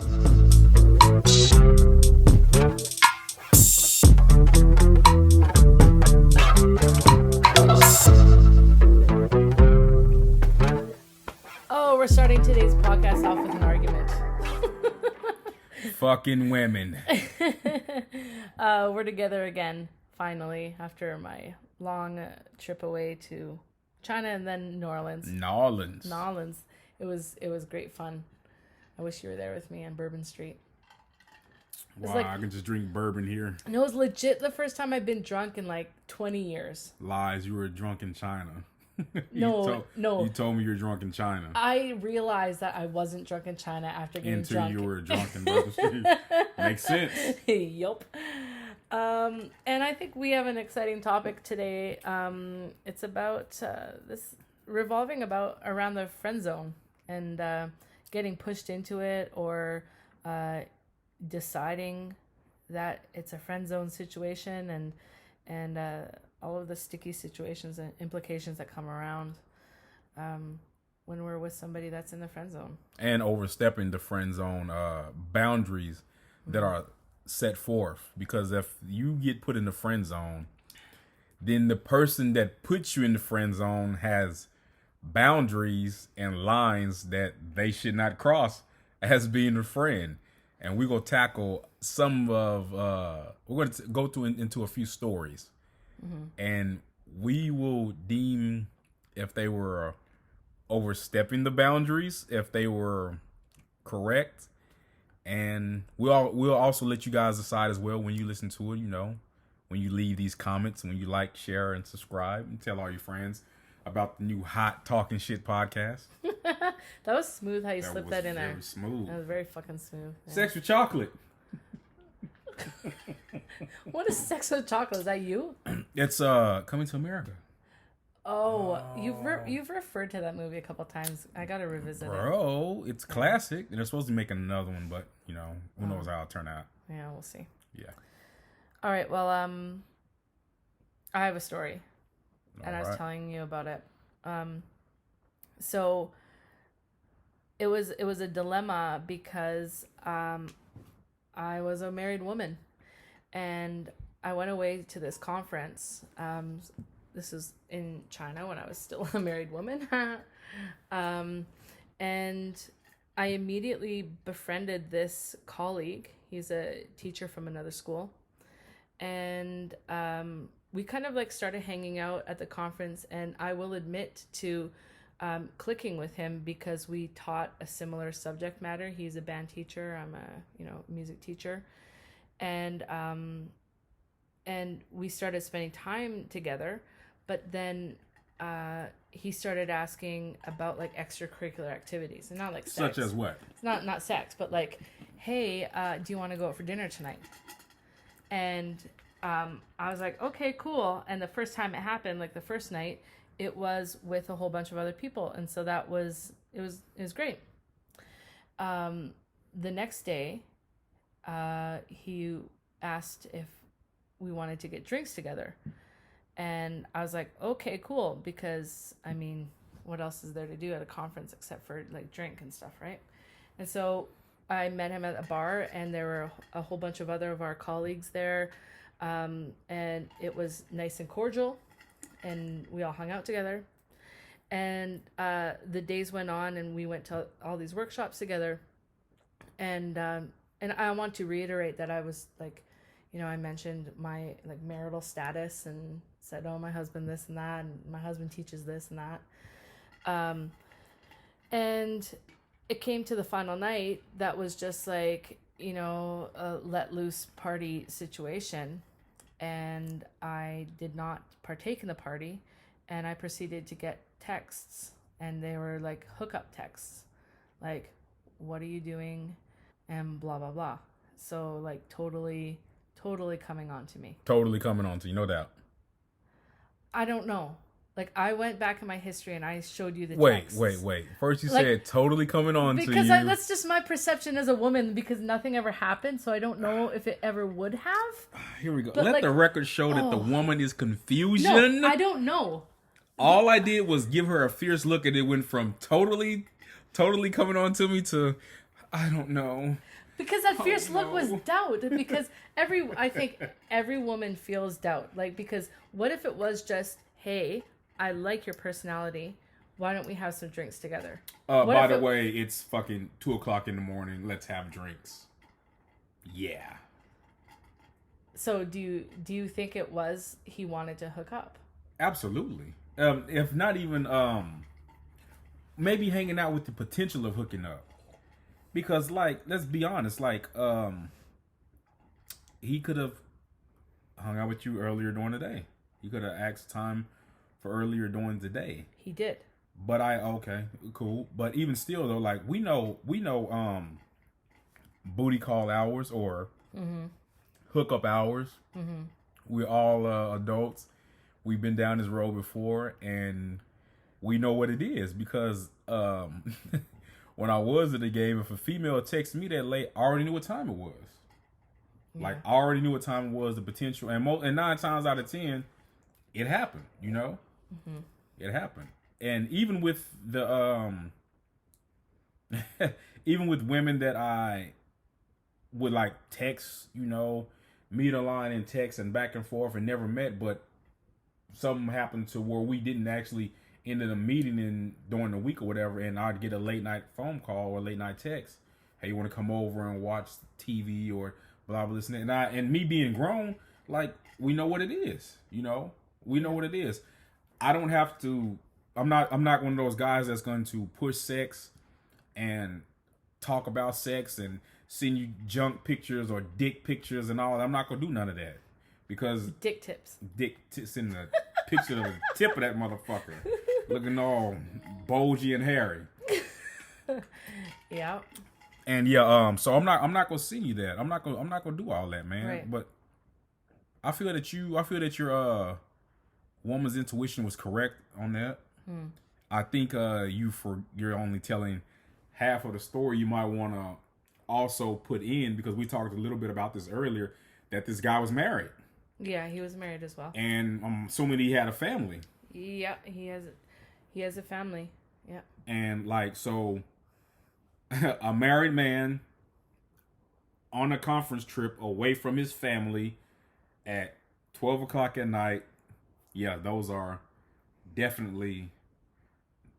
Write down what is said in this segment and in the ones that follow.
Oh, we're starting today's podcast off with an argument. Fucking women. We're together again, finally, after my long trip away to China and then New Orleans. It was great fun. I wish you were there with me on Bourbon Street. Wow, I can just drink bourbon here. And it was legit the first time I've been drunk in like 20 years. Lies, you were drunk in China. No. You told me you were drunk in China. I realized that I wasn't drunk in China after getting drunk. Until you were drunk in Bourbon Street. Makes sense. Yup. And I think we have an exciting topic today. It's about this revolving around the friend zone and getting pushed into it or deciding that it's a friend zone situation and all of the sticky situations and implications that come around when we're with somebody that's in the friend zone. And overstepping the friend zone boundaries that are set forth. Because if you get put in the friend zone, then the person that puts you in the friend zone has boundaries and lines that they should not cross as being a friend. And we're going to tackle we're going to go into a few stories. Mm-hmm. And we will deem if they were overstepping the boundaries, if they were correct. And we'll also let you guys decide as well when you listen to it, when you leave these comments, when you like, share, and subscribe, and tell all your friends about the new hot talking shit podcast. That was smooth how you slipped that in there. Very smooth. That was very fucking smooth. Yeah. Sex with chocolate. What is Sex with Chocolate? Is that you? It's Coming to America. Oh. You've referred to that movie a couple times. I gotta revisit it. Bro, it's classic. And they're supposed to be making another one, but who knows how it'll turn out. Yeah, we'll see. Yeah. All right. Well, I have a story, and I was right. telling you about it. So it was a dilemma because I was a married woman, and I went away to this conference. This is in China when I was still a married woman. And I immediately befriended this colleague. He's a teacher from another school. And we kind of like started hanging out at the conference, and I will admit to clicking with him because we taught a similar subject matter. He's a band teacher. I'm a music teacher. And we started spending time together. But then he started asking about like extracurricular activities, and not like sex. Such as what? It's not sex, but like, hey, do you want to go out for dinner tonight? And I was like, okay, cool. And the first time it happened, like the first night, it was with a whole bunch of other people, and so it was great. The next day, he asked if we wanted to get drinks together. And I was like, okay, cool. Because, I mean, what else is there to do at a conference except for, like, drink and stuff, right? And so I met him at a bar, and there were a whole bunch of other of our colleagues there. And it was nice and cordial, and we all hung out together. And the days went on, and we went to all these workshops together. And I want to reiterate that I was, like, I mentioned my, like, marital status and said, oh, my husband this and that, and my husband teaches this and that. And it came to the final night that was just like, a let loose party situation. And I did not partake in the party, and I proceeded to get texts, and they were like hookup texts, like, what are you doing? And blah, blah, blah. So like totally coming on to me. Totally coming on to you, no doubt. I don't know. Like, I went back in my history and I showed you the texts. Wait. First you said totally coming on to you. Because that's just my perception as a woman, because nothing ever happened, so I don't know if it ever would have. Here we go. But Let the record show that the woman is confusion. No, I don't know. All I did was give her a fierce look, and it went from totally coming on to me to I don't know. Because that fierce look was doubt. Because I think every woman feels doubt. Like, because what if it was just, hey, I like your personality. Why don't we have some drinks together? By the way, it's fucking 2:00 in the morning. Let's have drinks. Yeah. So do you think it was he wanted to hook up? Absolutely. If not even maybe hanging out with the potential of hooking up. Because, like, let's be honest, like, he could have hung out with you earlier during the day. He could have asked time for earlier during the day. He did. But okay, cool. But even still, though, like, we know, booty call hours or hookup hours. Mm-hmm. We're all adults. We've been down this road before, and we know what it is because when I was at the game, if a female texted me that late, I already knew what time it was. Yeah. Like, I already knew what time it was, the potential. And 9 times out of 10, it happened, you know? Mm-hmm. It happened. And even with the, even with women that I would, like, text, you know, meet online and text and back and forth and never met, but something happened to where we didn't actually ended up meeting during the week or whatever, and I'd get a late night phone call or late night text. Hey, you want to come over and watch TV or blah blah this and that. And me being grown, like, we know what it is. You know, we know what it is. I don't have to. I'm not one of those guys that's going to push sex and talk about sex and send you junk pictures or dick pictures and all. I'm not gonna do none of that because dick tips. Send a picture of the tip of that motherfucker. Looking all bulgy and hairy. Yeah. And yeah, so I'm not gonna send you that. I'm not gonna do all that, man. Right. But I feel that your woman's intuition was correct on that. I think you're only telling half of the story. You might want to also put in, because we talked a little bit about this earlier, that this guy was married. Yeah, he was married as well. And I'm assuming he had a family. Yeah, he has a family. Yeah. And, like, so a married man on a conference trip away from his family at 12 o'clock at night. Yeah, those are definitely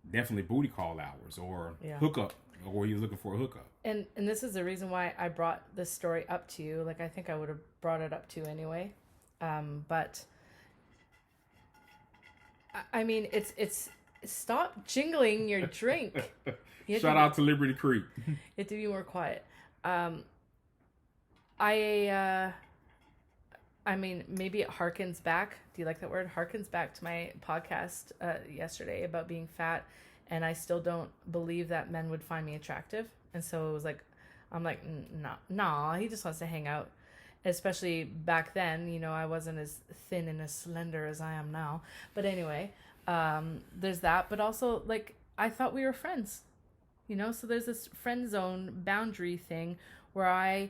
booty call hours or hookup, or he was looking for a hookup. And this is the reason why I brought this story up to you. Like, I think I would have brought it up to you anyway. But I mean, it's stop jingling your drink. Shout out to Liberty Creek. You have to be more quiet. I mean, maybe it harkens back. Do you like that word? Harkens back to my podcast yesterday about being fat, and I still don't believe that men would find me attractive. And so it was like, I'm like, nah, he just wants to hang out. Especially back then, you know, I wasn't as thin and as slender as I am now. But anyway, there's that. But also, like, I thought we were friends, you know? So there's this friend zone boundary thing where I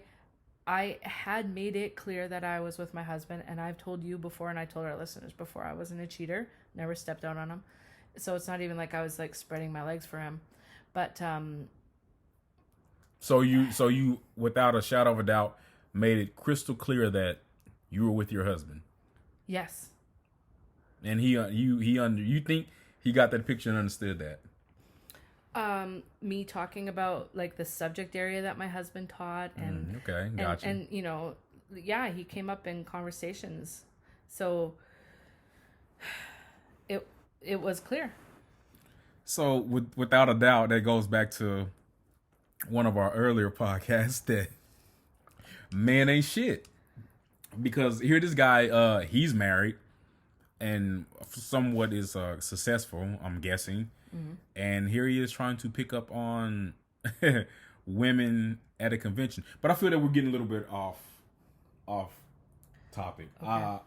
had made it clear that I was with my husband, and I've told you before, and I told our listeners before, I wasn't a cheater, never stepped out on him. So it's not even like I was, like, spreading my legs for him. But so you without a shadow of a doubt made it crystal clear that you were with your husband. Yes. And you think he got that picture and understood that? Me talking about, like, the subject area that my husband taught, and okay, gotcha. And you know, yeah, he came up in conversations, so it was clear. So without a doubt, that goes back to one of our earlier podcasts that men ain't shit. Because here this guy, he's married and somewhat is successful, I'm guessing. Mm-hmm. And here he is trying to pick up on women at a convention. But I feel that we're getting a little bit off topic. Okay.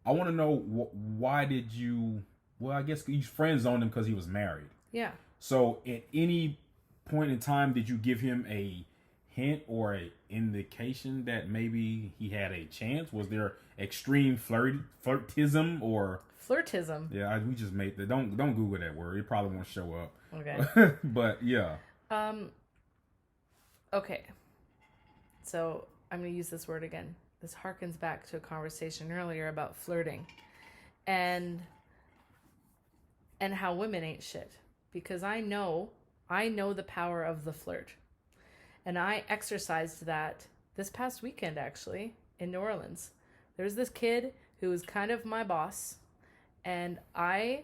I want to know why did you? Well, I guess you friend zoned him because he was married. Yeah. So at any point in time, did you give him a hint or a indication that maybe he had a chance? Was there extreme flirtism or? Flirtism. Yeah, we just made that. Don't Google that word. It probably won't show up. Okay. But yeah. Okay. So I'm going to use this word again. This harkens back to a conversation earlier about flirting and how women ain't shit. Because I know the power of the flirt. And I exercised that this past weekend, actually, in New Orleans. There's this kid who was kind of my boss. And I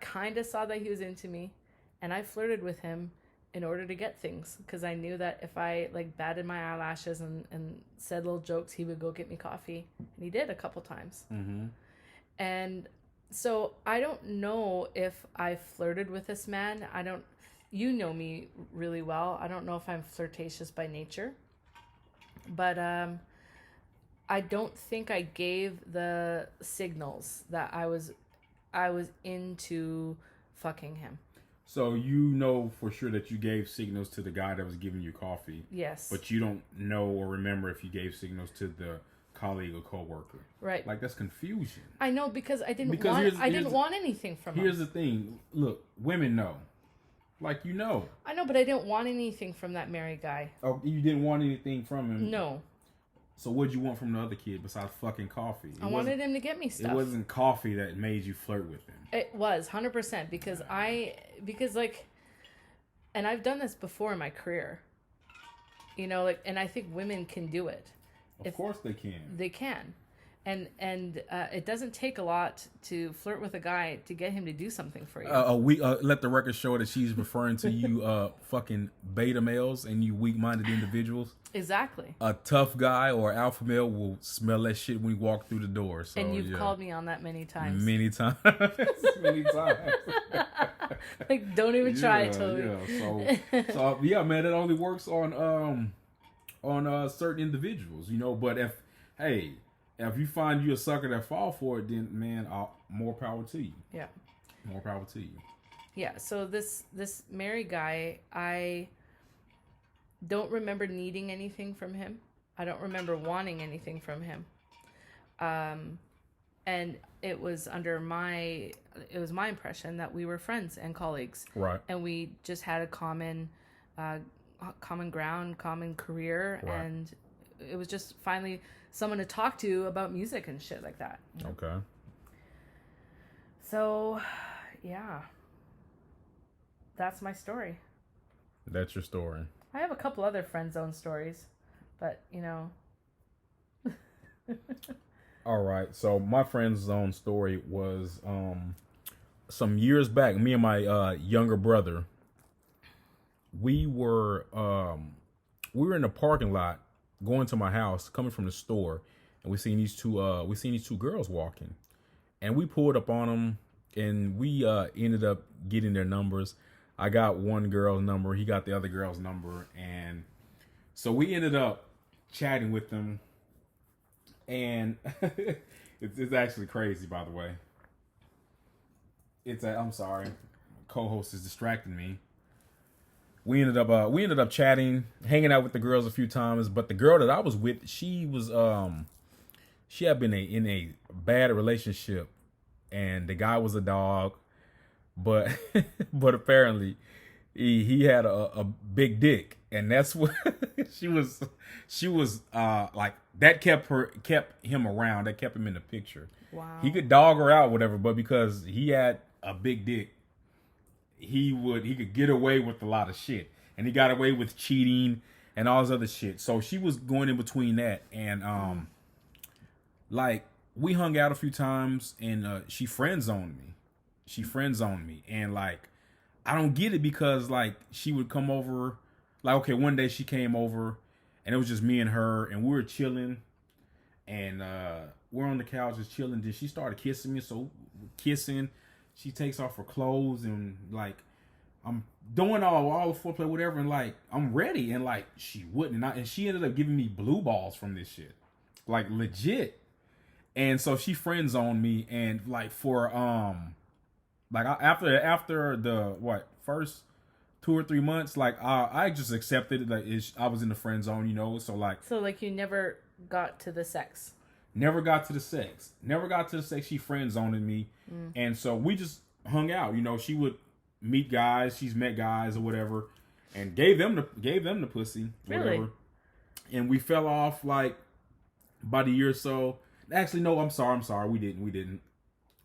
kind of saw that he was into me. And I flirted with him in order to get things, because I knew that if I like batted my eyelashes and said little jokes, he would go get me coffee, and he did a couple times. Mm-hmm. And so I don't know if I flirted with this man. You know me really well. I don't know if I'm flirtatious by nature, but I don't think I gave the signals that I was into fucking him. So you know for sure that you gave signals to the guy that was giving you coffee. Yes. But you don't know or remember if you gave signals to the colleague or coworker. Right. Like, that's confusion. I know, because I didn't want anything from him. Here's the thing. Look, women know. Like, you know. I know, but I didn't want anything from that married guy. Oh, you didn't want anything from him? No. So what'd you want from the other kid besides fucking coffee? I wanted him to get me stuff. It wasn't coffee that made you flirt with him. It was 100%, because and I've done this before in my career, you know, like, and I think women can do it. Of course they can. They can. And it doesn't take a lot to flirt with a guy to get him to do something for you. We let the record show that she's referring to you fucking beta males and you weak-minded individuals. Exactly. A tough guy or alpha male will smell that shit when you walk through the door. So, and you've called me on that many times. Many times. Many times. Like, don't even try, Toby. Yeah. So yeah, man, it only works on certain individuals, you know. But if you find you a sucker that fall for it, then man, more power to you. Yeah. More power to you. Yeah. So this married guy, I don't remember needing anything from him. I don't remember wanting anything from him. And it was my impression that we were friends and colleagues. Right. And we just had a common ground, common career. Right. And it was just finally someone to talk to about music and shit like that. You know? Okay. So, yeah. That's my story. That's your story. I have a couple other friend zone stories, but, you know. All right. So my friend zone story was some years back. Me and my younger brother, we were in the parking lot going to my house, coming from the store, and we seen these two girls walking, and we pulled up on them, and we ended up getting their numbers. I got one girl's number, he got the other girl's number, and so we ended up chatting with them, and it's actually crazy, by the way. I'm sorry, co-host is distracting me. We ended up chatting, hanging out with the girls a few times, but the girl that I was with, she had been in a bad relationship, and the guy was a dog, but apparently he had a big dick, and that's what she was like, that kept him around, that kept him in the picture. Wow. He could dog her out, whatever, but because he had a big dick, he could get away with a lot of shit, and he got away with cheating and all this other shit. So she was going in between that, and like, we hung out a few times, and she friend zoned me, and like, I don't get it, because like, she would come over, like, okay, one day she came over, and it was just me and her, and we were chilling, and we're on the couch just chilling. Then she started kissing me, so kissing. She takes off her clothes, and like, I'm doing all the foreplay, whatever, and like, I'm ready, and like, she wouldn't, and she ended up giving me blue balls from this shit, like, legit. And so she friend zoned me, and like, for like, after the first 2 or 3 months, like, I just accepted it, like, I was in the friend zone, you know. So like you never got to the sex. Never got to the sex. She friend zoned me. And so we just hung out, you know. She would meet guys, she's met guys or whatever, and gave them the pussy, whatever. Really? And we fell off like about a year or so. Actually, no, I'm sorry. We didn't.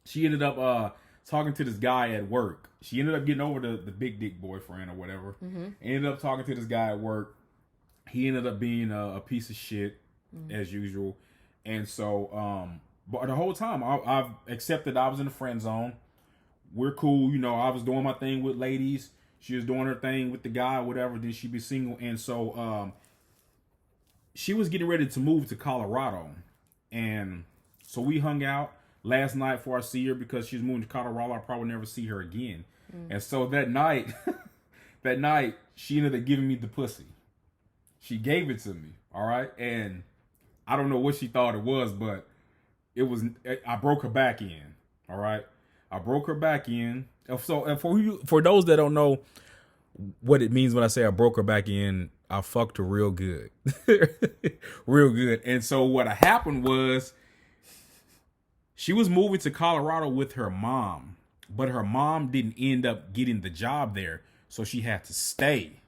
She ended up talking to this guy at work. She ended up getting over the big dick boyfriend or whatever. Ended up talking to this guy at work. He ended up being a piece of shit as usual. And so, but the whole time I've accepted I was in the friend zone. We're cool, I was doing my thing with ladies. She was doing her thing with the guy, whatever. Then she'd be single. And so, she was getting ready to move to Colorado. And so we hung out last night before I see her because she's moving to Colorado. I'll probably never see her again. And so that night, she ended up giving me the pussy. She gave it to me. All right. And I don't know what she thought it was, but I broke her back in. All right. I broke her back in. So for those that don't know what it means when I say I broke her back in, I fucked her real good. Real good. And so what happened was she was moving to Colorado with her mom, but her mom didn't end up getting the job there. So she had to stay.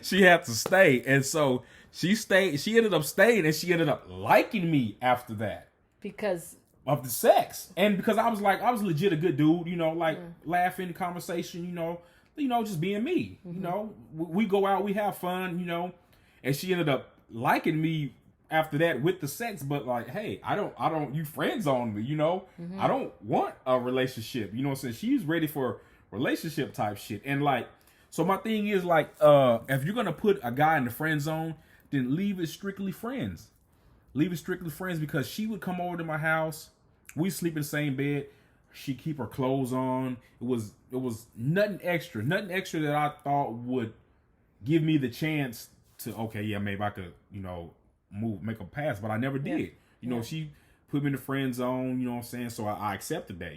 She had to stay. And so she stayed. She ended up staying, and she ended up liking me after that. Because of the sex. And because I was legit a good dude, laughing, conversation, just being me. We go out, we have fun, and she ended up liking me after that with the sex, but like, hey, I don't you friend zone me, I don't want a relationship, since she's ready for relationship type shit. And like, so my thing is like, if you're gonna put a guy in the friend zone, then leave it strictly friends. Leave it strictly friends, because she would come over to my house. We sleep in the same bed. She'd keep her clothes on. It was nothing extra that I thought would give me the chance to, okay, yeah, maybe I could, make a pass, but I never did. She put me in the friend zone, you know what I'm saying? So I accepted that,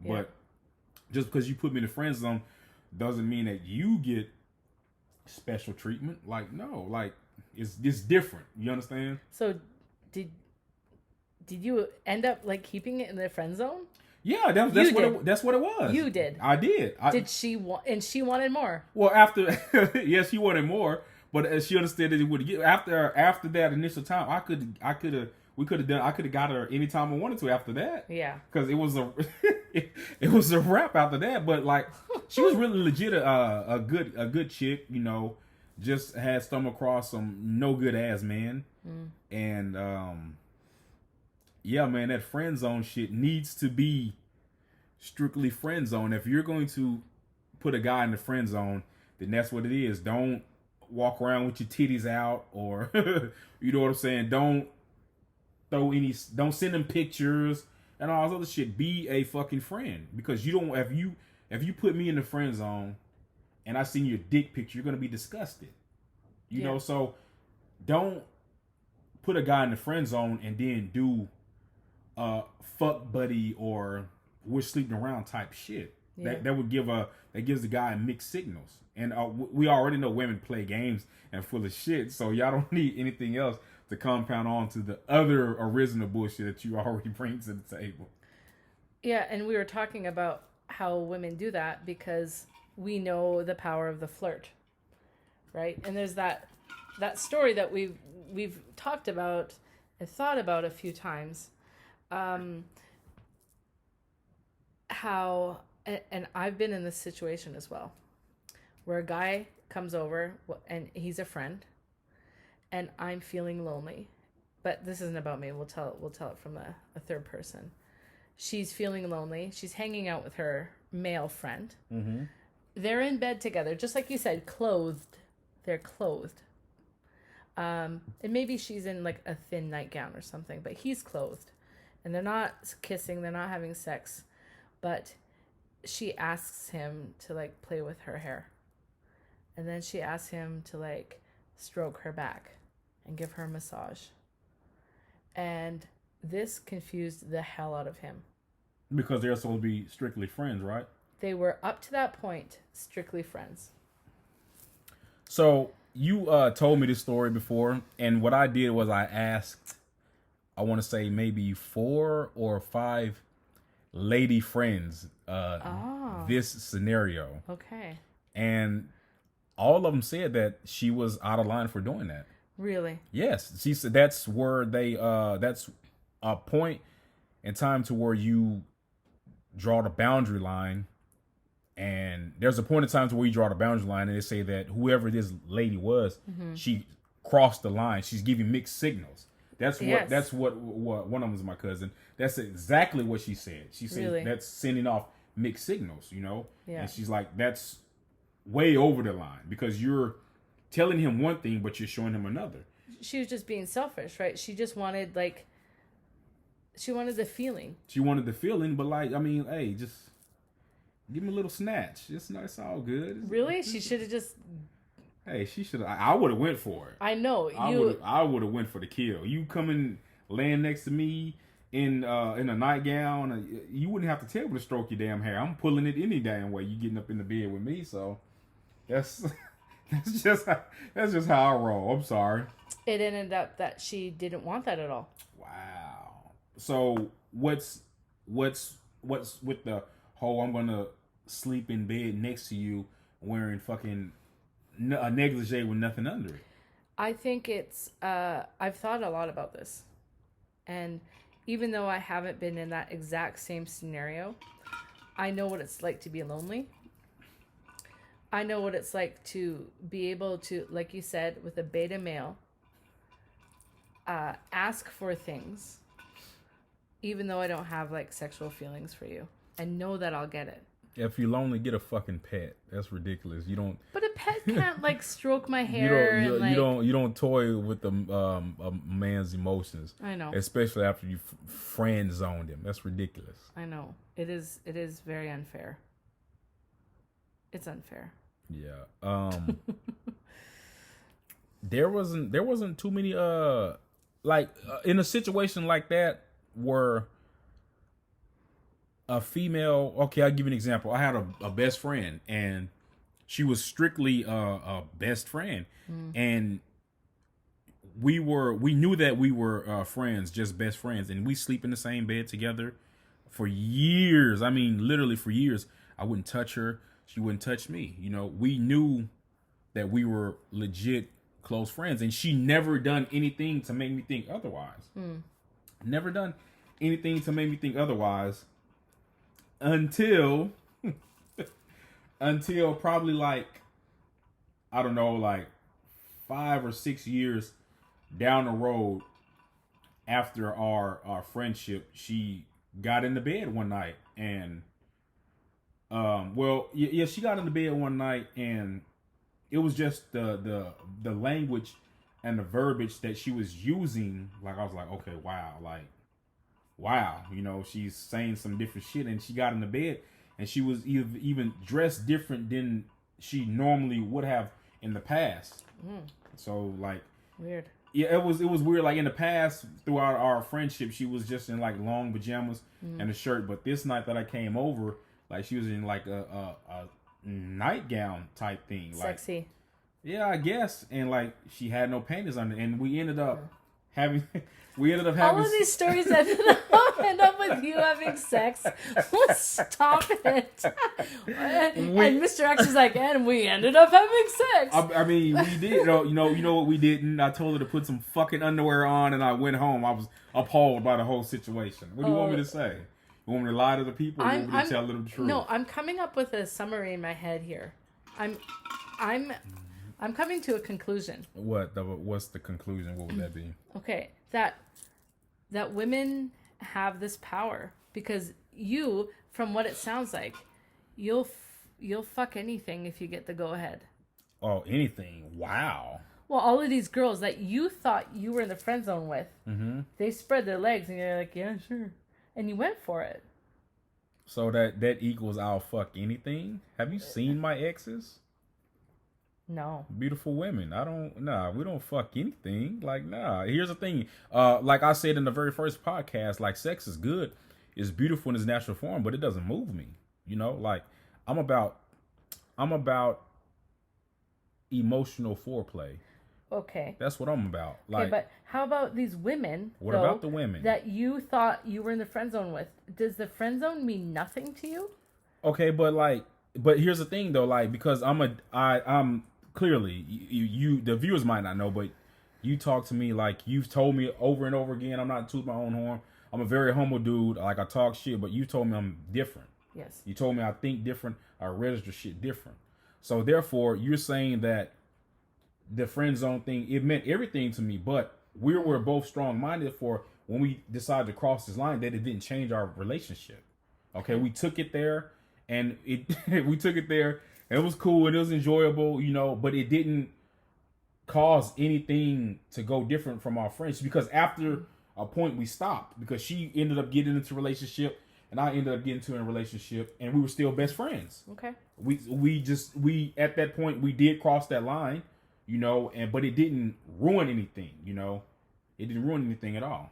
But just because you put me in the friend zone doesn't mean that you get special treatment. Like, no, like it's different. You understand? So did you end up like keeping it in the friend zone? Yeah, that's what it was. You did. I did. Did she want? And she wanted more. Well, after yes, she wanted more, but she understood that it would get after that initial time. I could have got her anytime I wanted to after that. Yeah, because it was a wrap after that. But like, she was really legit a good chick. Just had stumbled across some no good ass man, and yeah, man, that friend zone shit needs to be strictly friend zone. If you're going to put a guy in the friend zone, then that's what it is. Don't walk around with your titties out, or you know what I'm saying. Don't send them pictures and all this other shit. Be a fucking friend, because you don't. If you put me in the friend zone and I send you a dick picture, you're gonna be disgusted. You know, so don't put a guy in the friend zone and then do fuck buddy or we're sleeping around type shit. Yeah. That gives the guy mixed signals. And we already know women play games and full of shit, so y'all don't need anything else to compound on to the other original bullshit that you already bring to the table. Yeah, and we were talking about how women do that because we know the power of the flirt, right? And there's that story that we've talked about and thought about a few times. How, and I've been in this situation as well, where a guy comes over and he's a friend, and I'm feeling lonely, but this isn't about me. We'll tell it from a third person. She's feeling lonely. She's hanging out with her male friend. Mm-hmm. They're in bed together, just like you said, clothed. They're clothed. And maybe she's in like a thin nightgown or something, but he's clothed. And they're not kissing, they're not having sex, but she asks him to like play with her hair. And then she asks him to like stroke her back and give her a massage. And this confused the hell out of him. Because they're supposed to be strictly friends, right? They were up to that point strictly friends. So you told me this story before, and what I did was I asked, I want to say maybe 4 or 5 lady friends this scenario. Okay. And all of them said that she was out of line for doing that. Really? Yes. She said that's where that's a point in time to where you draw the boundary line. And there's a point in time to where you draw the boundary line, and they say that whoever this lady was, she crossed the line. She's giving mixed signals. That's what one of them is my cousin. That's exactly what she said. She said that's sending off mixed signals, you know? Yeah. And she's like, that's way over the line because you're telling him one thing, but you're showing him another. She was just being selfish, right? She just wanted, like, she wanted the feeling. She wanted the feeling, but, like, I mean, hey, just give me a little snatch. It's all good. Really? She should have just... Hey, she should have... I would have went for it. I know. I would have went for the kill. You coming, laying next to me in a nightgown, you wouldn't have to tell me to stroke your damn hair. I'm pulling it any damn way. You getting up in the bed with me, so that's just how I roll. I'm sorry. It ended up that she didn't want that at all. Wow. So what's with the whole I'm gonna sleep in bed next to you wearing fucking a negligee with nothing under it? I think it's I've thought a lot about this, and even though I haven't been in that exact same scenario, I know what it's like to be lonely. I know what it's like to be able to, like you said, with a beta male, ask for things, even though I don't have like sexual feelings for you. I know that I'll get it. If you're lonely, get a fucking pet. That's ridiculous. You don't. But a pet can't like stroke my hair. You don't toy with a man's emotions. I know. Especially after you friend zoned him. That's ridiculous. I know. It is very unfair. It's unfair. Yeah. There wasn't too many in a situation like that where a female, okay, I'll give you an example. I had a best friend, and she was strictly a best friend, and we knew that we were friends, just best friends, and we sleep in the same bed together for years. I mean, literally for years. I wouldn't touch her, she wouldn't touch me. You know, we knew that we were legit close friends, and she never done anything to make me think otherwise. Never done anything to make me think otherwise. Until probably like, I don't know, like 5 or 6 years down the road after our friendship, she got into bed one night and, she got into bed one night and it was just the language and the verbiage that she was using. Like, I was like, okay, wow, you know, she's saying some different shit, and she got in the bed and she was even dressed different than she normally would have in the past. So like weird. Yeah, it was weird. Like in the past, throughout our friendship, she was just in like long pajamas and a shirt. But this night that I came over, like she was in like a nightgown type thing. Sexy. Like, yeah, I guess. And like she had no panties on it, and we ended up having. All of these stories end up with you having sex. Stop it. And Mr. X is like, and we ended up having sex. I mean, we did. You know what we didn't? I told her to put some fucking underwear on, and I went home. I was appalled by the whole situation. What do you want me to say? You want me to lie to the people? Or you want me to tell them the truth? No, I'm coming up with a summary in my head here. I'm coming to a conclusion. What's the conclusion? What would that be? Okay, that women have this power because you, from what it sounds like, you'll fuck anything if you get the go ahead. Oh, anything! Wow. Well, all of these girls that you thought you were in the friend zone with, they spread their legs and you're like, yeah, sure, and you went for it. So that equals I'll fuck anything. Have you seen my exes? No. Beautiful women. We don't fuck anything. Like, nah. Here's the thing. Like I said in the very first podcast, like sex is good. It's beautiful in its natural form, but it doesn't move me. You know, like I'm about emotional foreplay. Okay. That's what I'm about. Like, okay, but how about these women? What about the women that you thought you were in the friend zone with? Does the friend zone mean nothing to you? Okay, but like but here's the thing though, like, because I'm clearly, you the viewers might not know, but you talk to me like you've told me over and over again. I'm not tooting my own horn. I'm a very humble dude. Like, I talk shit, but you told me I'm different. Yes. You told me I think different. I register shit different. So therefore, you're saying that the friend zone thing, it meant everything to me, but we were both strong minded for when we decided to cross this line that it didn't change our relationship. Okay, we took it there, and we took it there, and it was cool and it was enjoyable, you know, but it didn't cause anything to go different from our friendship, because after a point we stopped, because she ended up getting into a relationship and I ended up getting into a relationship, and we were still best friends. Okay. We at that point we did cross that line, you know, but it didn't ruin anything, you know. It didn't ruin anything at all.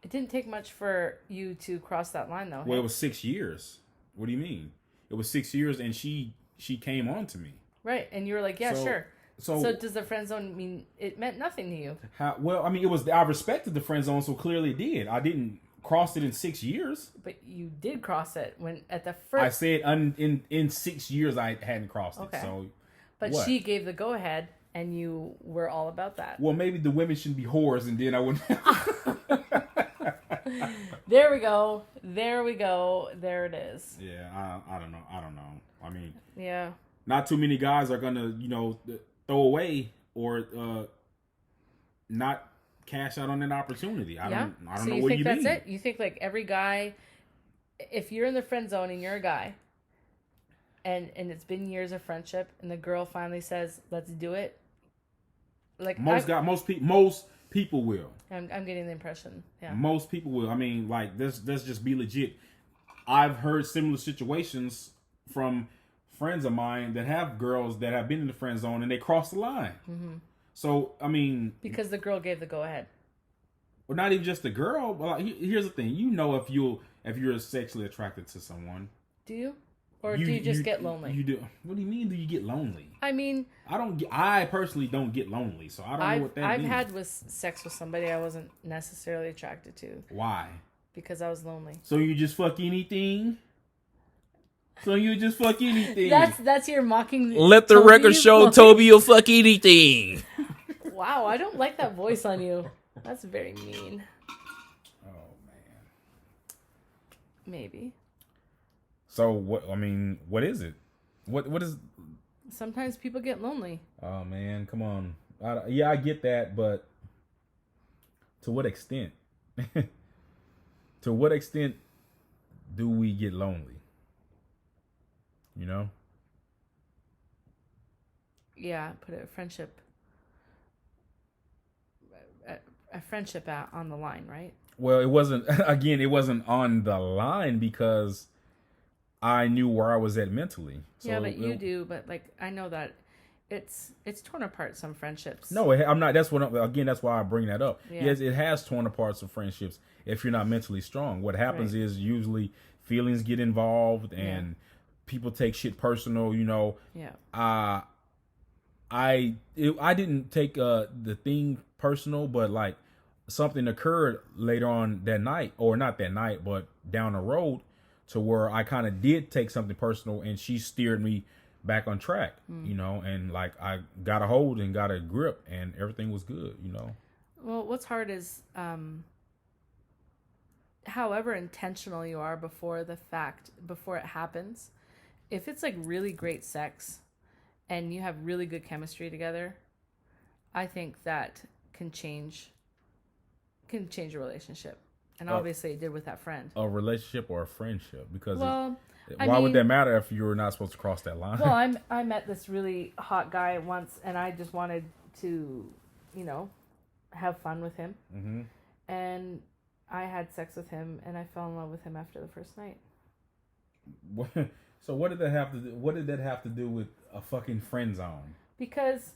It didn't take much for you to cross that line, though. Well, it was 6 years. What do you mean? It was 6 years, and she came on to me. Right, and you were like, yeah, sure. So does the friend zone mean it meant nothing to you? Well, I mean, I respected the friend zone, so clearly it did. I didn't cross it in 6 years. But you did cross it when at the first. I said in 6 years I hadn't crossed it. So, but what? She gave the go ahead, and you were all about that. Well, maybe the women shouldn't be whores, and then I wouldn't. There we go. There it is. Yeah, I don't know. I mean, yeah. Not too many guys are gonna, you know, throw away or not cash out on an opportunity. I don't know what you mean. So you think that's it? You think like every guy, if you're in the friend zone and you're a guy, and it's been years of friendship, and the girl finally says, "Let's do it." Like most people will. I'm getting the impression. Yeah. Most people will. I mean, like, let's just be legit. I've heard similar situations from friends of mine that have girls that have been in the friend zone and they cross the line. Mm-hmm. So, I mean, because the girl gave the go ahead. Well, not even just the girl. But like, here's the thing: you know, if you're sexually attracted to someone, do you, or do you just get lonely? You do. What do you mean? Do you get lonely? I mean, I personally don't get lonely, so I don't know what that means. I've had sex with somebody I wasn't necessarily attracted to. Why? Because I was lonely. So you just fuck anything? That's your mocking. Let the record show Toby will fuck anything. Wow, I don't like that voice on you. That's very mean. Oh man. Maybe. So what? I mean, what is it? What is? Sometimes people get lonely. Oh man, come on. I get that, but to what extent? To what extent do we get lonely? You know? Yeah, put a friendship out on the line, right? Well, it wasn't on the line because I knew where I was at mentally. So yeah, but you do. But like, I know that it's torn apart some friendships. No, I'm not. That's why I bring that up. Yeah. Yes, it has torn apart some friendships if you're not mentally strong. What happens is usually feelings get involved and people take shit personal. You know. Yeah. I didn't take the thing personal, but like something occurred later on that night, or not that night, but down the road, to where I kind of did take something personal, and she steered me back on track, you know, and like I got a hold and got a grip, and everything was good, you know. Well, what's hard is, however intentional you are before it happens, if it's like really great sex and you have really good chemistry together, I think that can change a relationship. And obviously it did with that friend. A relationship or a friendship? Because why would that matter if you're not supposed to cross that line? Well, I met this really hot guy once, and I just wanted to, you know, have fun with him. Mm-hmm. And I had sex with him, and I fell in love with him after the first night. So what did that have to do? What did that have to do with a fucking friend zone? Because,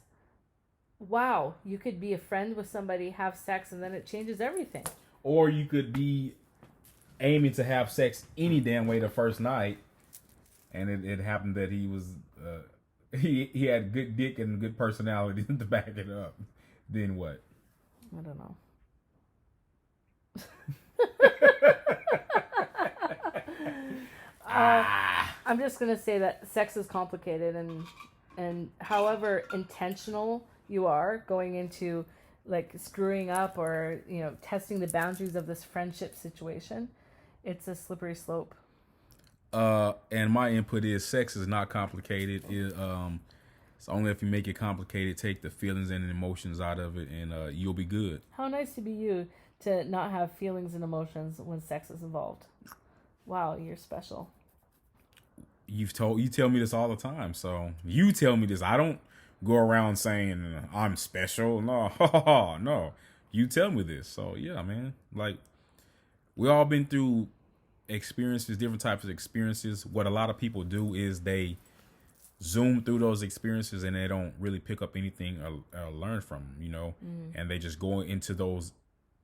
wow, you could be a friend with somebody, have sex, and then it changes everything. Or you could be aiming to have sex any damn way the first night, and it happened that he was he had good dick and good personality to back it up. Then what? I don't know. I'm just gonna say that sex is complicated, and however intentional you are going into like screwing up or testing the boundaries of this friendship situation, it's a slippery slope. And my input is sex is not complicated. It's only if you make it complicated, take the feelings and emotions out of it, and you'll be good. How nice to be you to not have feelings and emotions when sex is involved. Wow, you're special. You tell me this all the time, so you tell me this. I don't go around saying I'm special. No, no. You tell me this. So yeah, man. Like, we all been through experiences, different types of experiences. What a lot of people do is they zoom through those experiences and they don't really pick up anything or learn from them, and they just go into those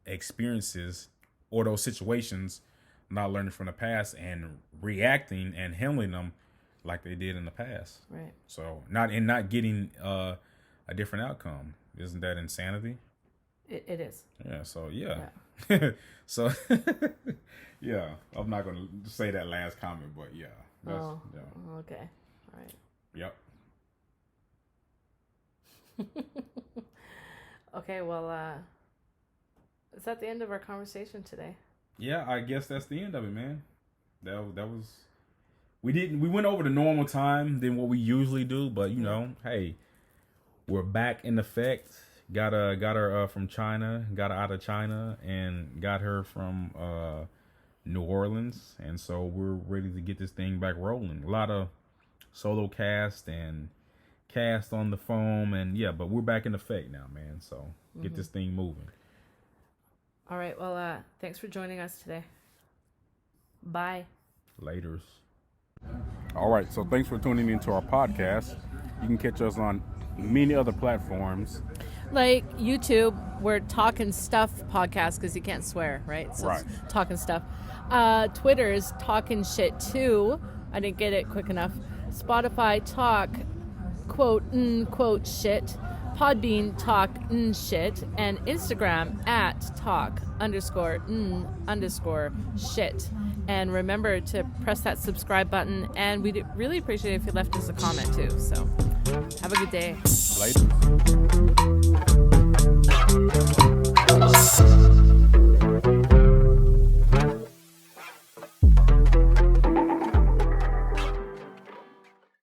experiences or those situations not learning from the past and reacting and handling them like they did in the past. Right. So not getting a different outcome. Isn't that insanity? It is. Yeah. So yeah. So yeah. I'm not gonna say that last comment, but yeah. Yeah. Okay. All right. Yep. Okay. Well, is that the end of our conversation today? Yeah, I guess that's the end of it, man. That was. We went over the normal time than what we usually do, but hey, we're back in effect. Got her from China, got her out of China, and got her from New Orleans, and so we're ready to get this thing back rolling. A lot of solo cast and cast on the foam, and yeah, but we're back in effect now, man. So get this thing moving. All right. Well, thanks for joining us today. Bye. Laters. All right. So thanks for tuning into our podcast. You can catch us on many other platforms. Like YouTube, we're Talking Stuff podcast because you can't swear, right? So right. It's Talking Stuff. Twitter is Talking Shit too. I didn't get it quick enough. Spotify, Talk, quote, quote, shit. Podbean, Talk, shit. And Instagram, @Talk, _, shit. And remember to press that subscribe button. And we'd really appreciate it if you left us a comment too. So have a good day. Later.